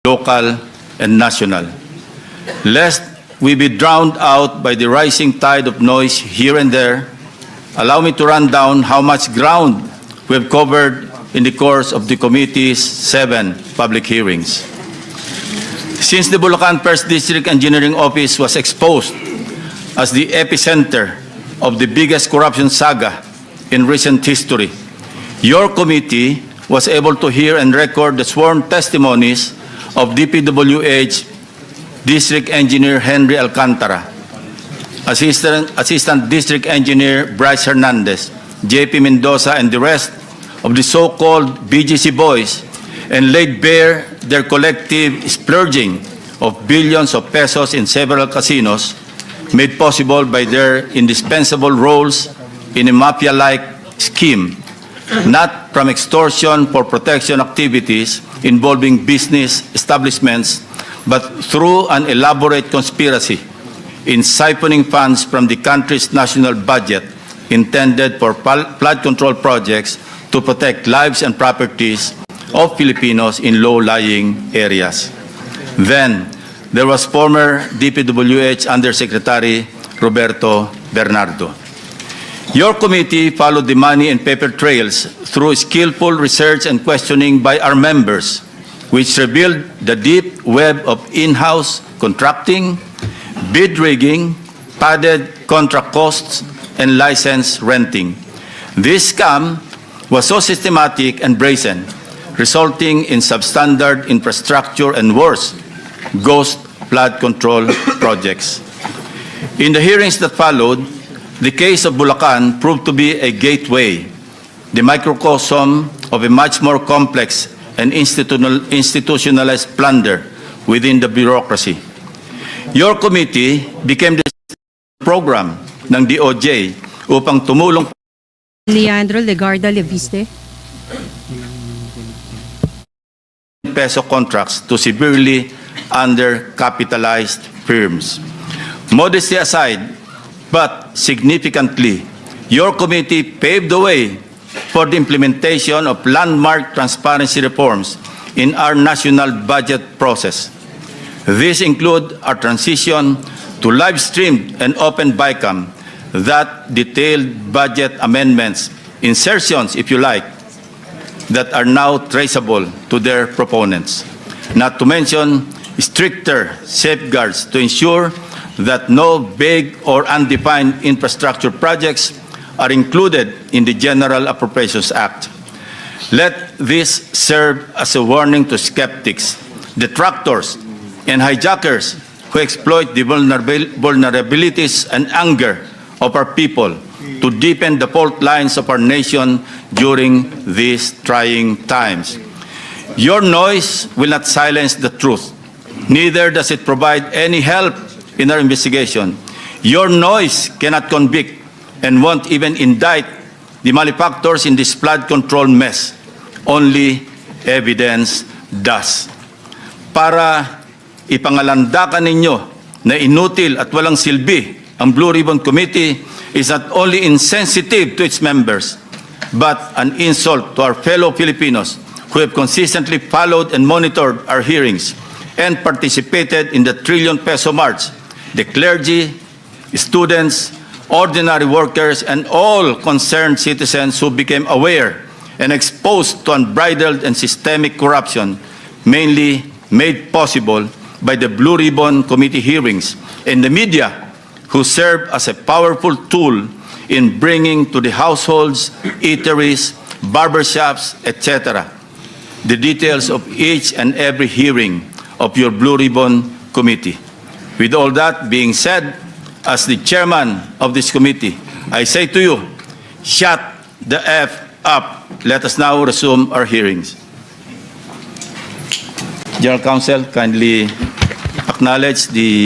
local and national. Lest we be drowned out by the rising tide of noise here and there, allow me to run down how much ground we have covered in the course of the committee's 7 public hearings. Since the Bulacan 1st District Engineering Office was exposed as the epicenter of the biggest corruption saga in recent history, your committee was able to hear and record the sworn testimonies of DPWH District Engineer Henry Alcantara, Assistant District Engineer Bryce Hernandez, JP Mendoza, and the rest of the so-called BGC boys, and laid bare their collective splurging of billions of pesos in several casinos, made possible by their indispensable roles in a mafia-like scheme, not from extortion for protection activities involving business establishments, but through an elaborate conspiracy in siphoning funds from the country's national budget intended for flood control projects to protect lives and properties of Filipinos in low-lying areas. Then, there was former DPWH Undersecretary Roberto Bernardo. Your committee followed the money and paper trails through skillful research and questioning by our members, which revealed the deep web of in-house contracting, bid rigging, padded contract costs, and license renting. This scam was so systematic and brazen, resulting in substandard infrastructure and worse, ghost flood control projects. In the hearings that followed, the case of Bulacan proved to be a gateway, the microcosm of a much more complex and institutionalized plunder within the bureaucracy. Your committee became the program ng DOJ upang tumulong Leandro Legarda Leviste. peso contracts to severely undercapitalized firms. Modesty aside, but significantly, your committee paved the way for the implementation of landmark transparency reforms in our national budget process. These include our transition to live-streamed and open BICAM that detailed budget amendments, insertions, if you like, that are now traceable to their proponents. Not to mention stricter safeguards to ensure that no vague or undefined infrastructure projects are included in the General Appropriations Act. Let this serve as a warning to skeptics, detractors, and hijackers who exploit the vulnerabilities and anger of our people to deepen the fault lines of our nation during these trying times. Your noise will not silence the truth. Neither does it provide any help in our investigation. Your noise cannot convict and won't even indict the malefactors in this flood control mess. Only evidence does. Para ipangalandakan ninyo na inutil at walang silbi ang Blue Ribbon Committee is not only insensitive to its members, but an insult to our fellow Filipinos who have consistently followed and monitored our hearings and participated in the trillion-peso march, the clergy, students, ordinary workers, and all concerned citizens who became aware and exposed to unbridled and systemic corruption, mainly made possible by the Blue Ribbon Committee hearings and the media, who serve as a powerful tool in bringing to the households, eateries, barbershops, etc., the details of each and every hearing of your Blue Ribbon Committee. With all that being said, as the chairman of this committee, I say to you, shut the F up. Let us now resume our hearings. General Counsel, kindly acknowledge the